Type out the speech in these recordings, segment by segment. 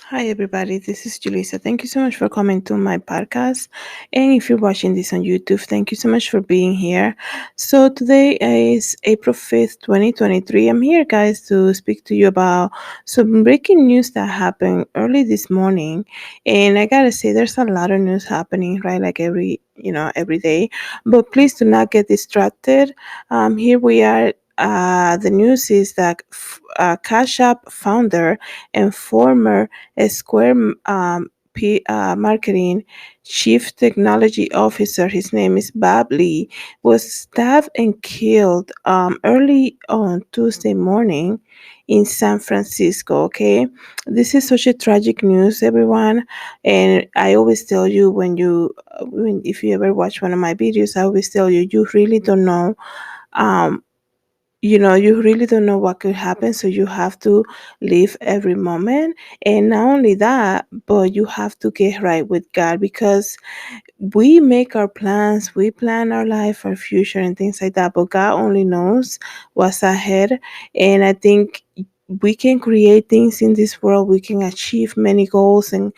Hi, everybody. This is Julissa. Thank you so much for coming to my podcast. And if you're watching this on YouTube, thank you so much for being here. So, today is April 5th, 2023. I'm here, guys, to speak to you about some breaking news that happened early this morning. And I gotta say, there's a lot of news happening, right? Like every day. But please do not get distracted. Here we are. The news is that Cash App founder and former Square marketing chief technology officer, his name is Bob Lee, was stabbed and killed early on Tuesday morning in San Francisco. Okay, this is such a tragic news, everyone, and I always tell you when if you ever watch one of my videos, I always tell you you really don't know. Um, you really don't know what could happen, so you have to live every moment. And not only that, but you have to get right with God, because we make our plans, we plan our life, our future, and things like that, but God only knows what's ahead. And I think we can create things in this world, we can achieve many goals and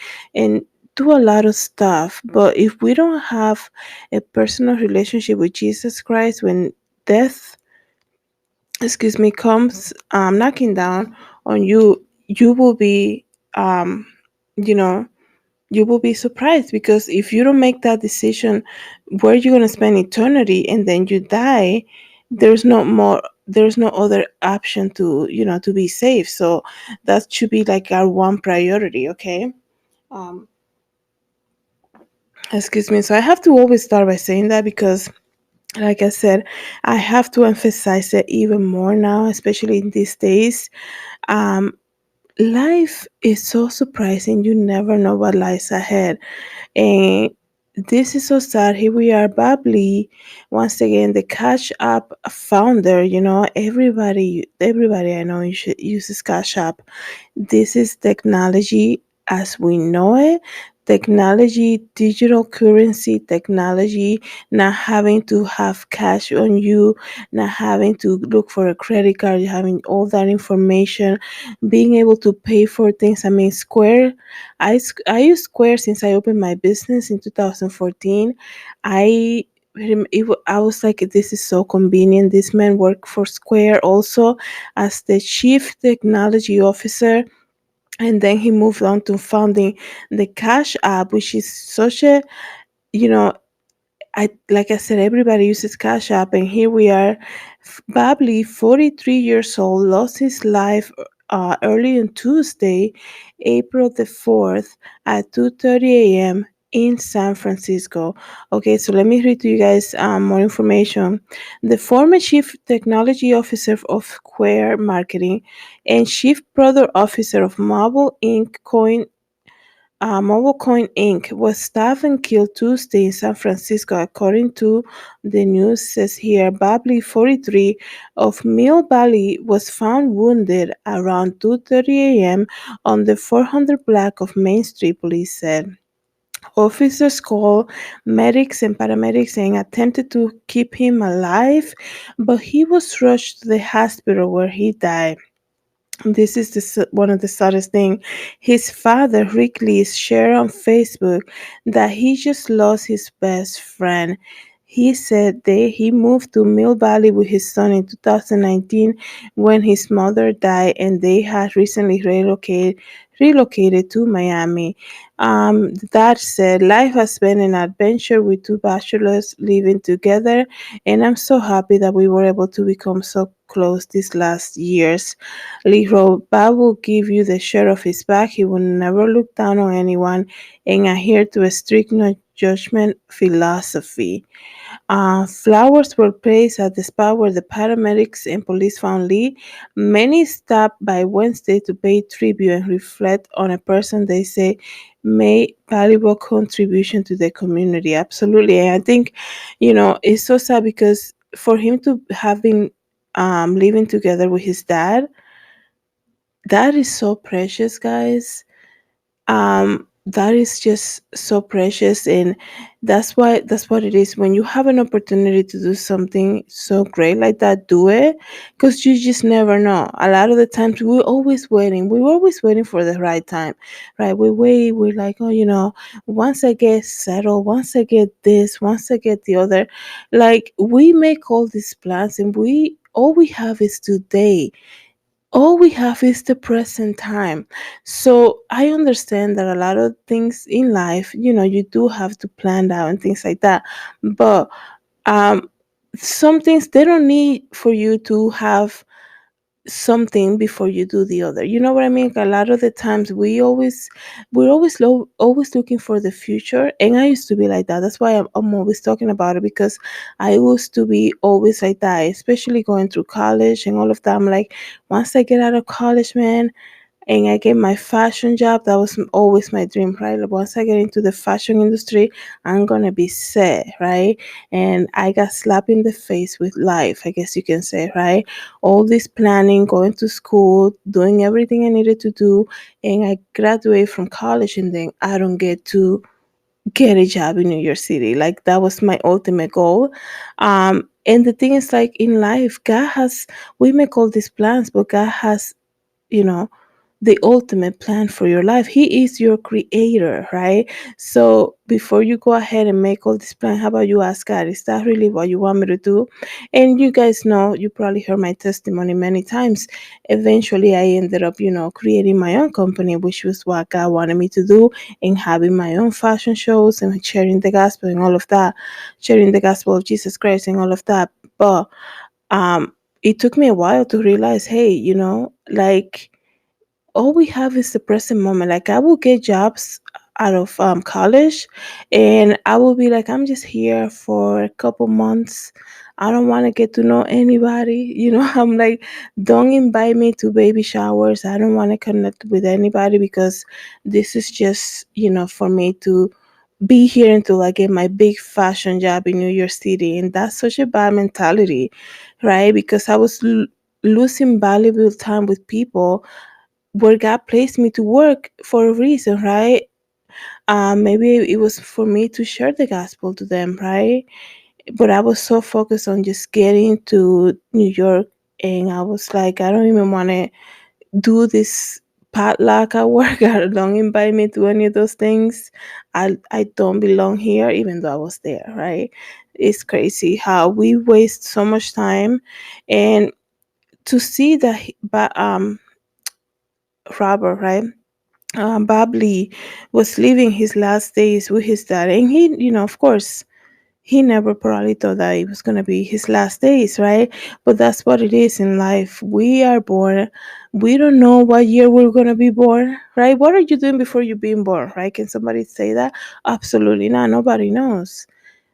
do a lot of stuff, but if we don't have a personal relationship with Jesus Christ, when death comes knocking down on you, you will be um you know you will be surprised, because if you don't make that decision where you're going to spend eternity and then you die, there's no other option to be safe. So that should be like our one priority. Okay. um so I have to always start by saying that, because like I said, I have to emphasize it even more now, especially in these days. um Life is so surprising. You never know what lies ahead. And this is so sad. Here we are, Bably, once again, the Cash App founder. Everybody I know uses Cash App. This is technology as we know it. Technology, digital currency technology, not having to have cash on you, not having to look for a credit card, having all that information, being able to pay for things. I mean, I use Square since I opened my business in 2014. I was like, this is so convenient. This man worked for Square also as the chief technology officer, and then he moved on to founding the Cash App, which is such a you know I like I said, everybody uses Cash App, and here we are. Bably, 43 years old, lost his life early on Tuesday, April the 4th, at 2:30 a.m. in San Francisco. Okay, so let me read to you guys more information. The former chief technology officer of Square Marketing and chief product officer of Mobile Coin Inc. was stabbed and killed Tuesday in San Francisco, according to the news says here. Babley, 43, of Mill Valley, was found wounded around 2:30 a.m. on the 400 block of Main Street, police said. Officers called medics and paramedics and attempted to keep him alive, but he was rushed to the hospital where he died. This is one of the saddest thing. His father, Rick Lees, shared on Facebook that he just lost his best friend. He said he moved to Mill Valley with his son in 2019 when his mother died, and they had recently relocated to Miami. That said, life has been an adventure with two bachelors living together, and I'm so happy that we were able to become so close these last years. Lee wrote, Bob will give you the shirt off his back. He will never look down on anyone and adhere to a strict no judgment philosophy. Flowers were placed at the spot where the paramedics and police found Lee. Many stopped by Wednesday to pay tribute and reflect on a person they say made valuable contribution to the community. Absolutely. And I think, it's so sad, because for him to have been living together with his dad, that is so precious, guys. that is just so precious, and that's what it is. When you have an opportunity to do something so great like that, do it, because you just never know. A lot of the times we're always waiting for the right time, right? We're like, oh, once I get settled, once I get this, once I get the other, like we make all these plans, and we all we have is today. All we have is the present time. So I understand that a lot of things in life, you do have to plan out and things like that. But um, some things, they don't need for you to have something before you do the other. You know what I mean? A lot of the times we're always looking for the future, and I used to be like that. That's why I'm always talking about it, because I used to be always like that, especially going through college and all of that. I'm like, once I get out of college, man, and I get my fashion job. That was always my dream, right? Like, once I get into the fashion industry, I'm gonna be set, right? And I got slapped in the face with life, I guess you can say, right? All this planning, going to school, doing everything I needed to do, and I graduate from college, and then I don't get to get a job in New York City. Like that was my ultimate goal. And the thing is, like in life, we make all these plans, but God has, you know the ultimate plan for your life. He is your creator, right? So before you go ahead and make all this plan, how about you ask God, is that really what you want me to do? And you guys know, you probably heard my testimony many times. Eventually I ended up, creating my own company, which was what God wanted me to do, and having my own fashion shows and sharing the gospel and all of that, sharing the gospel of Jesus Christ and all of that. But it took me a while to realize, hey, like all we have is the present moment. Like I will get jobs out of college, and I will be like, I'm just here for a couple months. I don't want to get to know anybody. I'm like, don't invite me to baby showers. I don't want to connect with anybody, because this is just, for me to be here until I get my big fashion job in New York City. And that's such a bad mentality, right? Because I was losing valuable time with people where God placed me to work for a reason, right? Maybe it was for me to share the gospel to them, right? But I was so focused on just getting to New York, and I was like, I don't even want to do this potluck at work. I don't invite me to any of those things. I don't belong here, even though I was there, right? It's crazy how we waste so much time, and to see that, but Robert, right? Bob Lee was living his last days with his dad, and he, of course, he never probably thought that it was going to be his last days, right? But that's what it is in life. We are born. We don't know what year we're going to be born, right? What are you doing before you being born, right? Can somebody say that? Absolutely not. Nobody knows.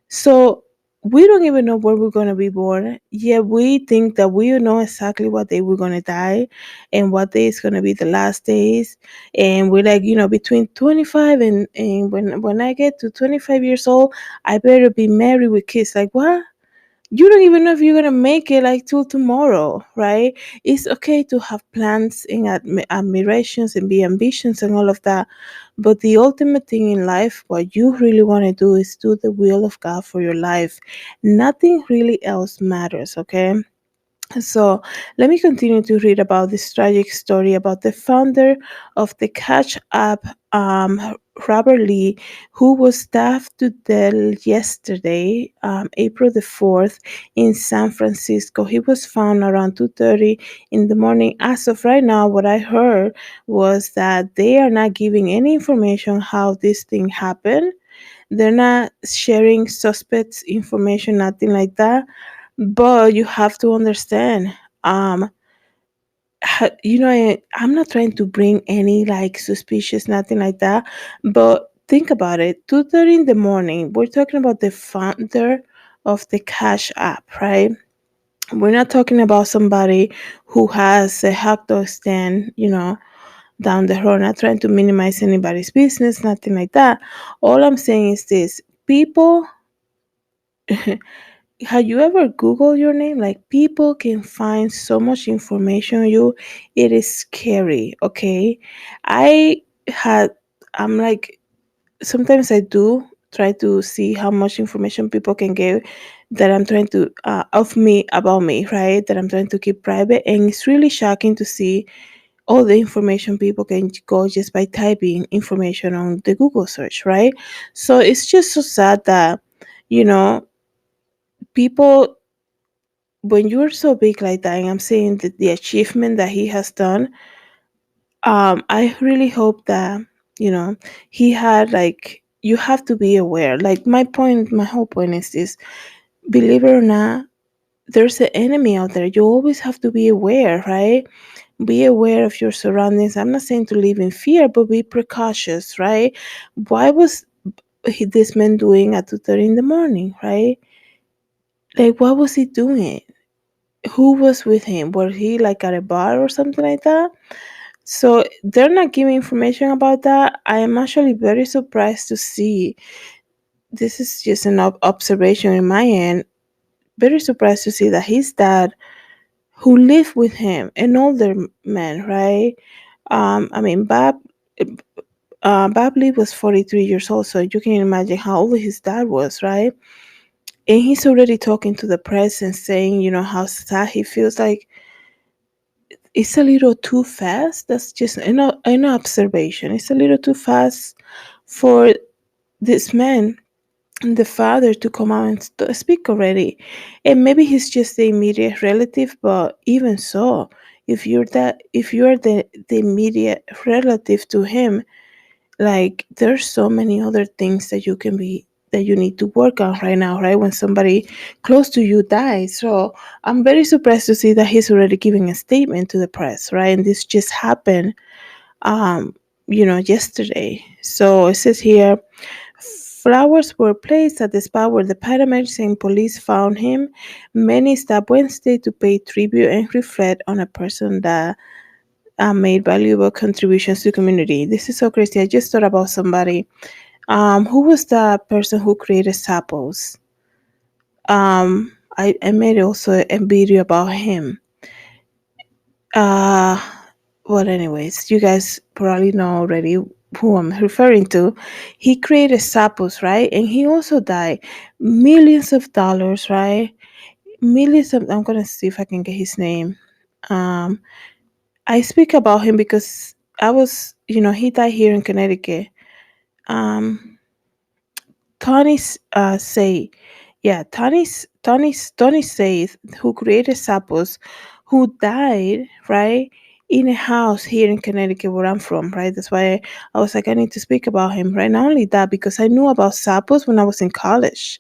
So we don't even know where we're going to be born. Yet we think that we know exactly what day we're going to die and what day is going to be the last days. And we're like, between 25 and when I get to 25 years old, I better be married with kids. Like, what? You don't even know if you're gonna make it like till tomorrow, right? It's okay to have plans and admirations and be ambitions and all of that, but the ultimate thing in life, what you really want to do, is do the will of God for your life. Nothing really else matters, okay? So let me continue to read about this tragic story about the founder of the Catch App, Robert Lee, who was stabbed to death yesterday, April the 4th, in San Francisco. He was found around 2:30 in the morning. As of right now, what I heard was that they are not giving any information how this thing happened. They're not sharing suspects information, nothing like that. But you have to understand, um, I'm not trying to bring any like suspicious, nothing like that. But think about it. 2:30 in the morning. We're talking about the founder of the Cash App, right? We're not talking about somebody who has a hot dog stand, down the road. Not trying to minimize anybody's business, nothing like that. All I'm saying is this: people. Have you ever Googled your name? Like people can find so much information on you. It is scary, okay? I had I'm like sometimes I do try to see how much information people can give that I'm trying to of me about me, right? That I'm trying to keep private, and it's really shocking to see all the information people can go just by typing information on the Google search, right? So it's just so sad that you know people, when you're so big like that, and I'm saying that the achievement that he has done, I really hope that you know he had like, you have to be aware. Like my whole point is this: believe it or not, there's an enemy out there. You always have to be aware, right? Be aware of your surroundings. I'm not saying to live in fear, but be precautious, right? Why was this man doing at 2:30 in the morning, right? Like, what was he doing? Who was with him? Was he like at a bar or something like that? So they're not giving information about that. I am actually very surprised to see. This is just an observation in my end. Very surprised to see that his dad, who lived with him, an older man, right? I mean, Bob Lee was 43 years old, so you can imagine how old his dad was, right? And he's already talking to the press and saying, how sad he feels. Like, it's a little too fast. That's just an observation. It's a little too fast for this man, the father, to come out and speak already. And maybe he's just the immediate relative, but even so, if you're the immediate relative to him, like, there's so many other things that you need to work on right now, right? When somebody close to you dies. So I'm very surprised to see that he's already giving a statement to the press, right? And this just happened um yesterday. So it says here, flowers were placed at the spot where the paramedics and police found him. Many stopped Wednesday to pay tribute and reflect on a person that made valuable contributions to the community. This is so crazy. I just thought about somebody. Who was the person who created Sappos? I made also a video about him. Uh, well, anyways, you guys probably know already who I'm referring to. He created Sappos, right? And he also died. Millions of dollars, right? Millions of. I'm gonna see if I can get his name. Um, I speak about him because he died here in Connecticut. Um, say, yeah, Tony Saith, who created Sappos, who died, right, in a house here in Connecticut where I'm from, right? That's why I was like, I need to speak about him, right? Not only that, because I knew about Sappos when I was in college.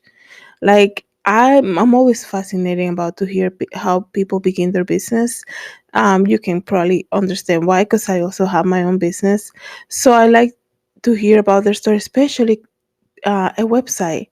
Like, I'm always fascinating about to hear how people begin their business. You can probably understand why, because I also have my own business. So I like to hear about their story, especially a website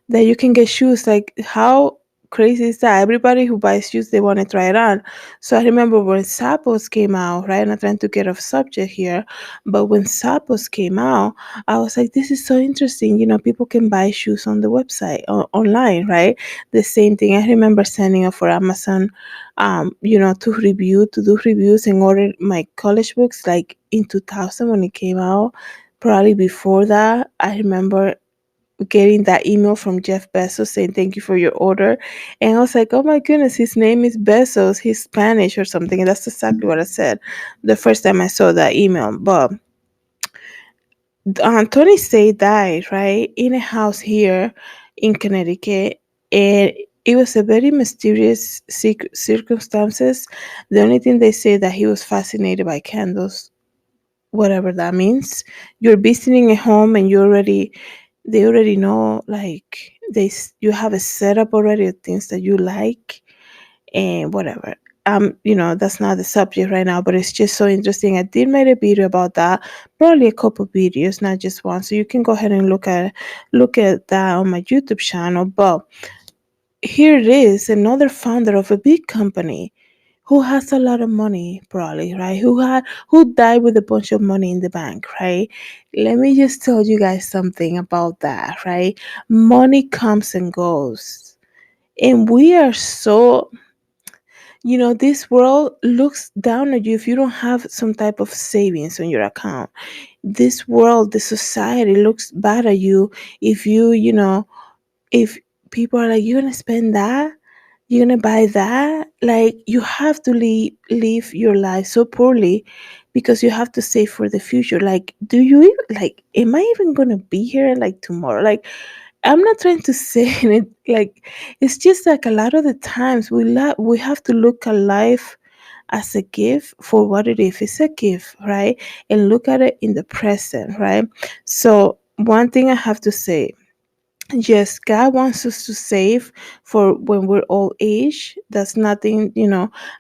that you can get shoes. Like, how crazy is that? Everybody who buys shoes, they want to try it on. So I remember when Sappos came out, right? I'm not trying to get off subject here, but when Sappos came out, I was like, this is so interesting. People can buy shoes on the website, online, right? The same thing. I remember signing up for Amazon, to do reviews and order my college books, like in 2000 when it came out. Probably before that, I remember getting that email from Jeff Bezos saying thank you for your order. And I was like, oh my goodness, his name is Bezos. He's Spanish or something. And that's exactly what I said the first time I saw that email. But Tony Say died, right, in a house here in Connecticut. And it was a very mysterious circumstances. The only thing they say that he was fascinated by candles, whatever that means. You're visiting a home and they already know, like, you have a setup already of things that you like and whatever. That's not the subject right now, but it's just so interesting. I did make a video about that, probably a couple videos, not just one. So you can go ahead and look at that on my YouTube channel. But here it is, another founder of a big company who has a lot of money, probably, right? Who died with a bunch of money in the bank, right? Let me just tell you guys something about that, right? Money comes and goes. And we are so, this world looks down at you if you don't have some type of savings on your account. This world, the society looks bad at you if if people are like, you're gonna spend that, you're gonna buy that. Like, you have to live your life so poorly because you have to save for the future. Like, do you even, like, am I even gonna be here like tomorrow? Like, I'm not trying to say it, like, it's just like a lot of the times we have to look at life as a gift for what it is. It's a gift, right? And look at it in the present, right? So one thing I have to say, yes, God wants us to save for when we're old age. That's nothing,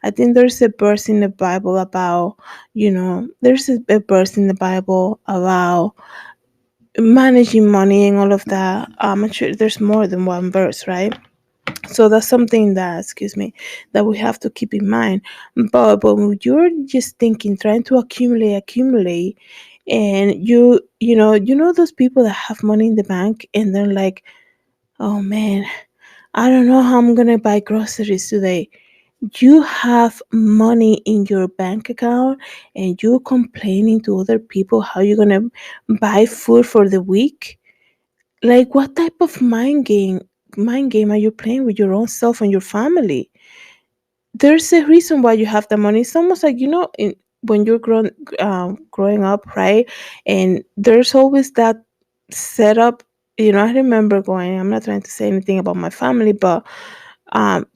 I think there's a verse in the Bible about, there's a verse in the Bible about managing money and all of that. I'm sure there's more than one verse, right? So that's something that, excuse me, that we have to keep in mind. But when you're just thinking, trying to accumulate, and you know those people that have money in the bank and they're like, oh man, I don't know how I'm gonna buy groceries today. You have money in your bank account and you're complaining to other people how you're gonna buy food for the week. Like, what type of mind game are you playing with your own self and your family? There's a reason why you have the money. It's almost like, when you're growing up, right? And there's always that setup. I remember going. I'm not trying to say anything about my family, but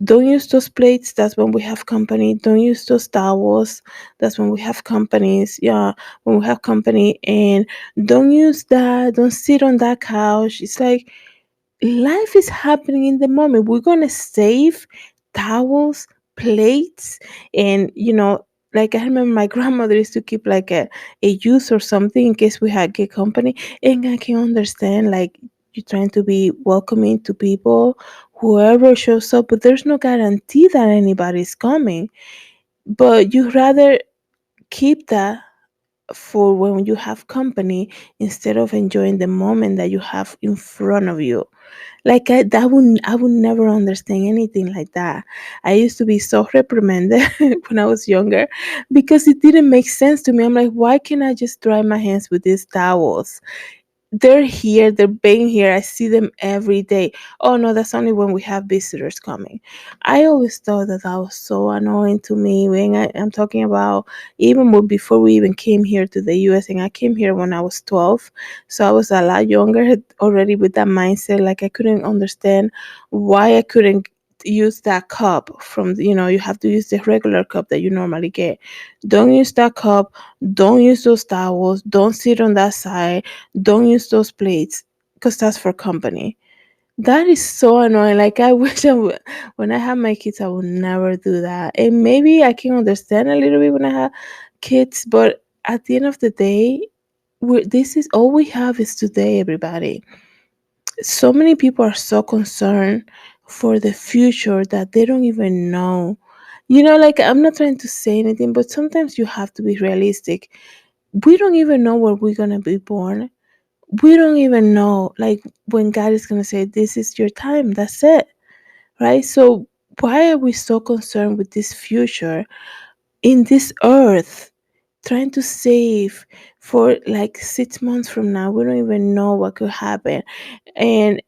don't use those plates. That's when we have company. Don't use those towels. That's when we have companies. Yeah, when we have company, and don't use that. Don't sit on that couch. It's like life is happening in the moment. We're gonna save towels, plates, and like I remember my grandmother used to keep like a juice or something in case we had good company. And I can understand, like, you're trying to be welcoming to people, whoever shows up, but there's no guarantee that anybody's coming. But you rather keep that for when you have company instead of enjoying the moment that you have in front of you. Like, I would never understand anything like that. I used to be so reprimanded when I was younger because it didn't make sense to me. I'm like, why can't I just dry my hands with these towels? They're here, they're being here. I see them every day. Oh no, that's only when we have visitors coming. I always thought that that was so annoying to me. When I'm talking about even before we even came here to the US, and I came here when I was 12. So I was a lot younger already with that mindset. Like, I couldn't understand why I couldn't use that cup from, you have to use the regular cup that you normally get. Don't use that cup. Don't use those towels. Don't sit on that side. Don't use those plates because that's for company. That is so annoying. Like, I wish I would, when I have my kids, I would never do that. And maybe I can understand a little bit when I have kids, but at the end of the day, this is all we have is today, everybody. So many people are so concerned for the future that they don't even know. Like, I'm not trying to say anything, but sometimes you have to be realistic. We don't even know where we're going to be born. We don't even know, like, when God is going to say, this is your time, that's it, right? So why are we so concerned with this future in this earth, trying to save for like 6 months from now? We don't even know what could happen. And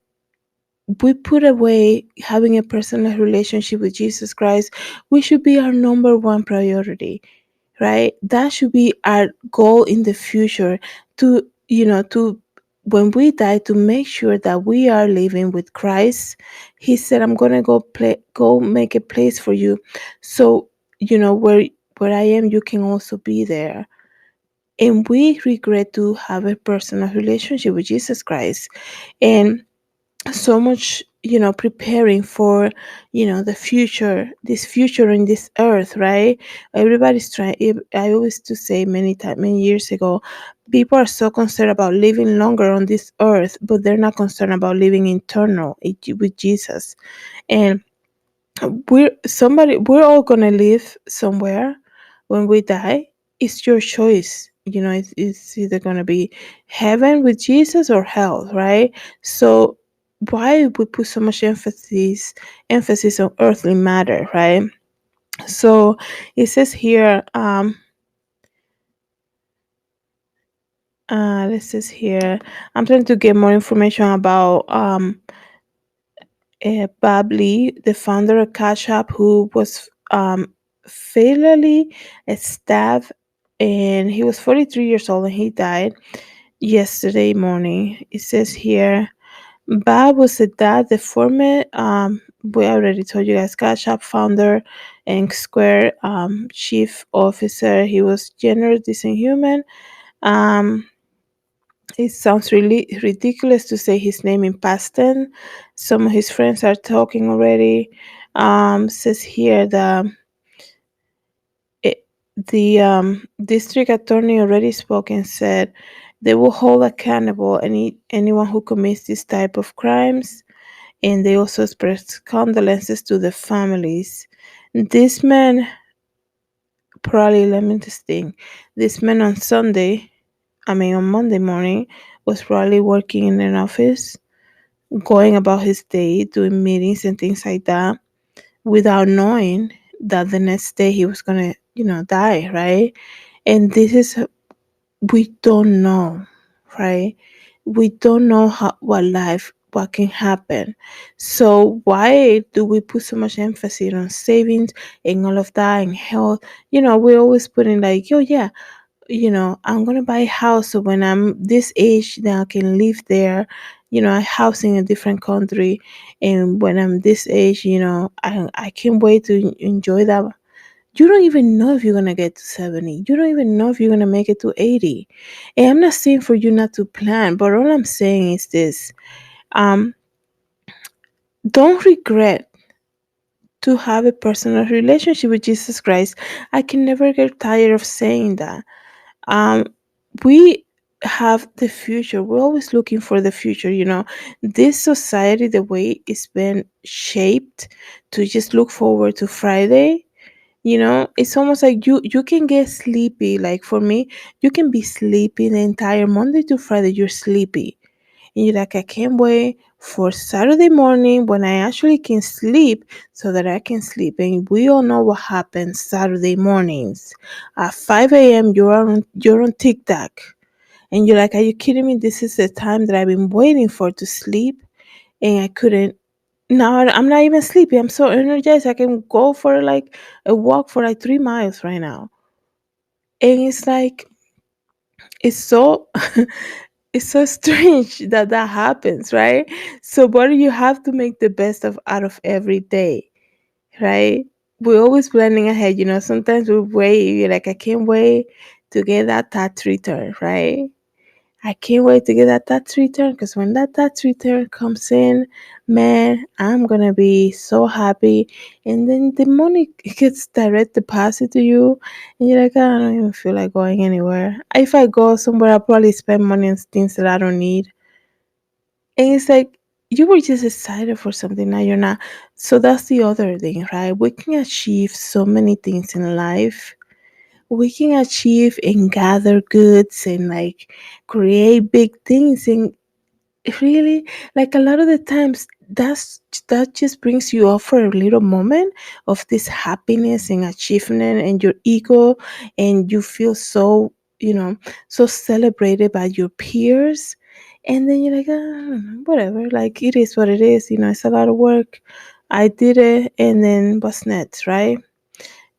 we put away having a personal relationship with Jesus Christ. We should be our number one priority, right? That should be our goal in the future, to when we die, to make sure that we are living with Christ. He said, I'm going to go make a place for you. So, where I am, you can also be there. And we regret to have a personal relationship with Jesus Christ. And so much, preparing for, the future, this future in this earth, right? Everybody's trying. I always to say many years ago, people are so concerned about living longer on this earth, but they're not concerned about living eternal with Jesus. And we're all gonna live somewhere when we die. It's your choice. It's either gonna be heaven with Jesus or hell, right? So why we put so much emphasis on earthly matter, right? So it says here, this is here. I'm trying to get more information about Babli, the founder of Cash App, who was fatally stabbed, and he was 43 years old, and he died yesterday morning. It says here, Bob was a dad, the former, we already told you guys, Cash App founder and Square chief officer. He was generous, decent human. Um, it sounds really ridiculous to say his name in past tense. Some of his friends are talking already. Says here that it, the district attorney already spoke and said they will hold accountable anyone who commits this type of crimes, and they also express condolences to the families. This man, probably, let me just think. This man on Sunday, I mean on Monday morning, was probably working in an office, going about his day, doing meetings and things like that, without knowing that the next day he was gonna, die, right? And this is, we don't know, right? We don't know what can happen. So why do we put so much emphasis on savings and all of that and health? We're always putting like, oh yeah, I'm gonna buy a house so when I'm this age then I can live there, a house in a different country, and when I'm this age, I can't wait to enjoy that. You don't even know if you're gonna get to 70. You don't even know if you're gonna make it to 80. And I'm not saying for you not to plan, but all I'm saying is this. Um, don't regret to have a personal relationship with Jesus Christ. I can never get tired of saying that. Um, we have the future. We're always looking for the future. This society, the way it's been shaped to just look forward to Friday. It's almost like you can get sleepy. Like for me, you can be sleepy the entire Monday to Friday. You're sleepy, and you're like, I can't wait for Saturday morning when I actually can sleep so that I can sleep. And we all know what happens Saturday mornings at 5 a.m. You're on TikTok, and you're like, are you kidding me? This is the time that I've been waiting for to sleep, and I couldn't. Now I'm not even sleepy. I'm so energized. I can go for like a walk for like 3 miles right now. And it's like, it's so it's so strange that that happens, right? So what do you have to make the best of out of every day, right? We're always planning ahead. Sometimes we wait. You're like, I can't wait to get that tax return, right? I can't wait to get that tax return, because when that tax return comes in, man, I'm gonna be so happy. And then the money gets direct deposit to you, and you're like, I don't even feel like going anywhere. If I go somewhere, I'll probably spend money on things that I don't need. And it's like, you were just excited for something, now you're not. So that's the other thing, right? We can achieve so many things in life. We can achieve and gather goods and like create big things, and really, like a lot of the times, that just brings you up for a little moment of this happiness and achievement and your ego, and you feel so, so celebrated by your peers. And then you're like, whatever, like it is what it is, it's a lot of work. I did it, and then what's next, right?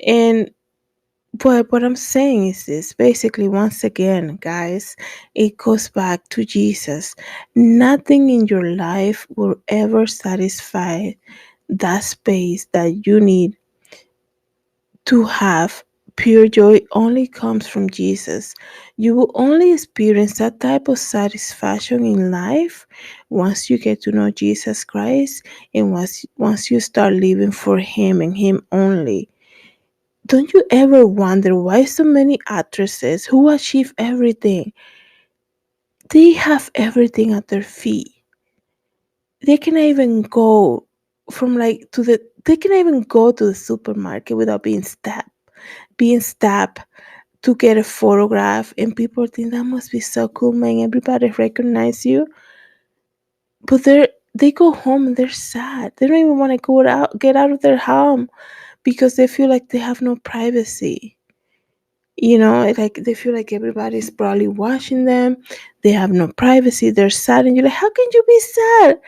And but what I'm saying is this, basically, once again, guys, it goes back to Jesus. Nothing in your life will ever satisfy that space that you need to have. Pure joy only comes from Jesus. You will only experience that type of satisfaction in life once you get to know Jesus Christ, and once you start living for Him and Him only. Don't you ever wonder why so many actresses who achieve everything, they have everything at their feet. They can even go they can even go to the supermarket without being stabbed to get a photograph, and people think that must be so cool, man. Everybody recognize you. But they go home and they're sad. They don't even want to get out of their home because they feel like they have no privacy. Like they feel like everybody's probably watching them. They have no privacy. They're sad, and you're like, how can you be sad?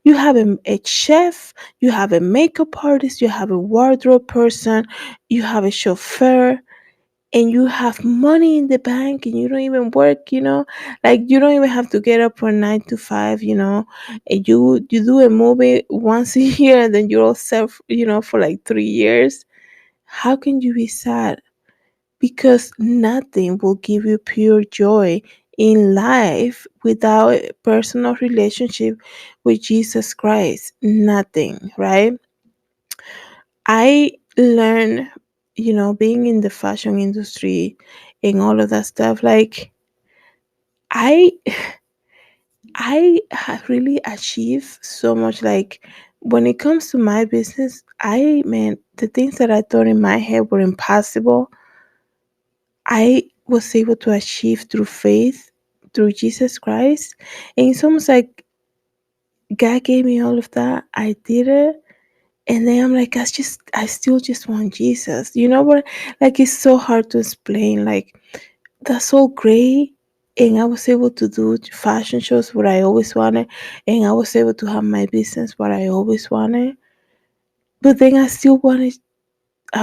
You have a chef, you have a makeup artist, you have a wardrobe person, you have a chauffeur, and you have money in the bank, and you don't even work. Like you don't even have to get up from 9 to 5. And you do a movie once a year, and then you're all set, for like 3 years. How can you be sad? Because nothing will give you pure joy in life without a personal relationship with Jesus Christ. Nothing, right? I learned, being in the fashion industry and all of that stuff, like I I have really achieved so much. Like when it comes to my business, the things that I thought in my head were impossible, I was able to achieve through faith, through Jesus Christ. And it's almost like God gave me all of that. I did it. And then I'm like, I still just want Jesus. You know what? Like, it's so hard to explain. Like, that's so great. And I was able to do fashion shows what I always wanted. And I was able to have my business what I always wanted. But then I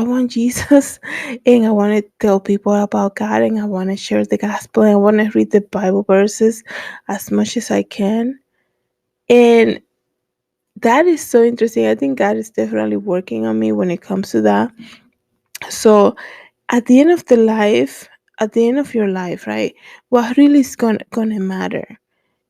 want Jesus, and I want to tell people about God, and I want to share the gospel, and I want to read the Bible verses as much as I can. And that is so interesting. I think God is definitely working on me when it comes to that. So at the end of at the end of your life, right? What really is gonna matter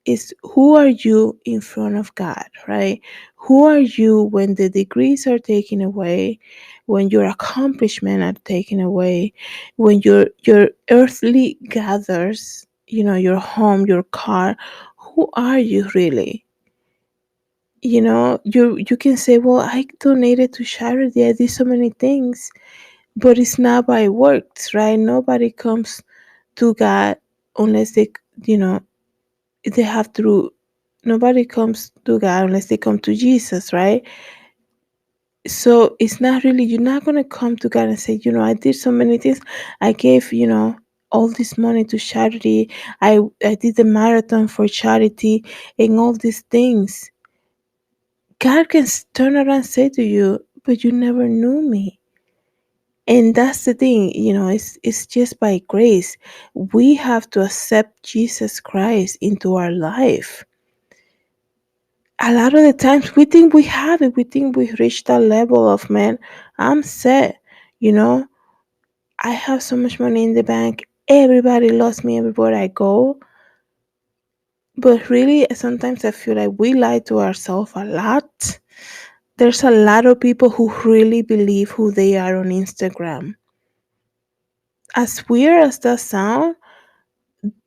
is who are you in front of God, right? Who are you when the degrees are taken away, when your accomplishments are taken away, when your earthly gathers, your home, your car, who are you really? You can say, well, I donated to charity, I did so many things, but it's not by works, right? Nobody comes to God unless you know they have to. Nobody comes to God unless they come to Jesus, right? So it's not really, you're not going to come to God and say, I did so many things. I gave, all this money to charity. I did the marathon for charity and all these things. God can turn around and say to you, but you never knew me. And that's the thing, it's just by grace. We have to accept Jesus Christ into our life. A lot of the times we think we have it. We think we've reached that level of, man, I'm set. You know, I have so much money in the bank. Everybody loves me everywhere I go. But really, sometimes I feel like we lie to ourselves a lot. There's a lot of people who really believe who they are on Instagram. As weird as that sounds,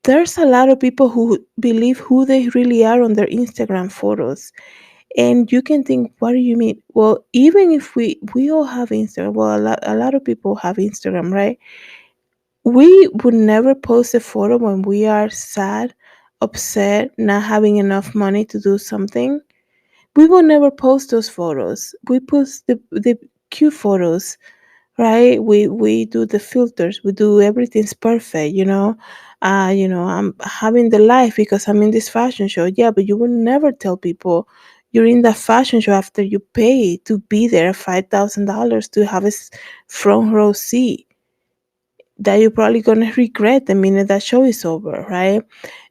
there's a lot of people who believe who they really are on their Instagram photos. And you can think, what do you mean? Well, even if we all have Instagram, well, a lot of people have Instagram, right? We would never post a photo when we are sad, upset, not having enough money to do something. We will never post those photos. We post the cute photos, right? We do the filters. We do everything's perfect. I'm having the life because I'm in this fashion show. Yeah, but you will never tell people you're in that fashion show after you pay to be there $5,000 to have a front row seat that you're probably gonna regret the minute that show is over, right?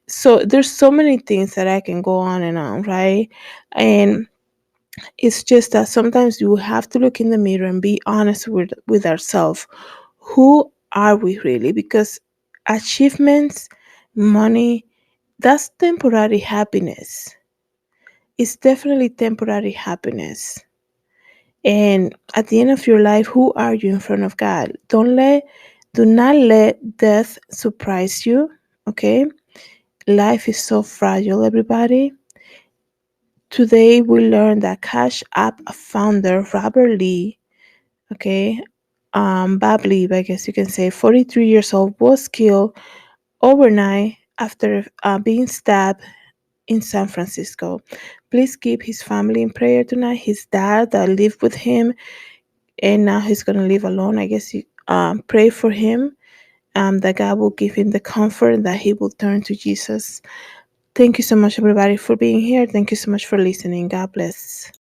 So there's so many things that I can go on and on, right? And it's just that sometimes you have to look in the mirror and be honest with ourselves. Who are we really? Because achievements, money, that's temporary happiness. It's definitely temporary happiness. And at the end of your life, who are you in front of God? Do not let death surprise you. Okay? Life is so fragile, everybody. Today we learned that Cash App founder Robert Lee, okay, Bob Lee, I guess you can say, 43 years old, was killed overnight after being stabbed in San Francisco. Please keep his family in prayer tonight. His dad that lived with him and now he's going to live alone. I guess you pray for him, that God will give him the comfort, that he will turn to Jesus. Thank you so much, everybody, for being here. Thank you so much for listening. God bless.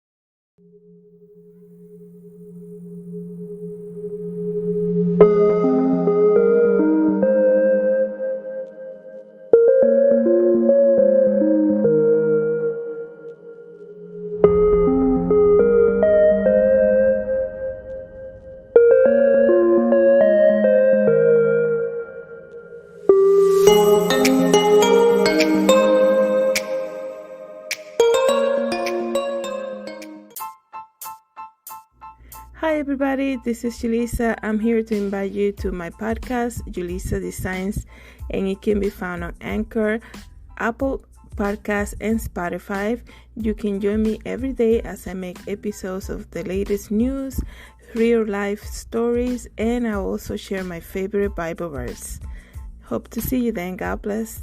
Hi, everybody. This is Julissa. I'm here to invite you to my podcast, JulissaDesigns, and it can be found on Anchor, Apple Podcasts, and Spotify. You can join me every day as I make episodes of the latest news, real life stories, and I also share my favorite Bible verse. Hope to see you then. God bless.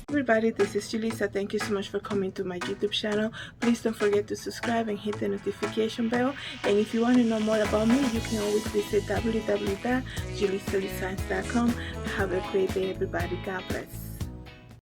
Everybody, this is Julissa. Thank you so much for coming to my YouTube channel. Please don't forget to subscribe and hit the notification bell. And if you want to know more about me, you can always visit www.JulissaDesigns.com. Have a great day, everybody. God bless.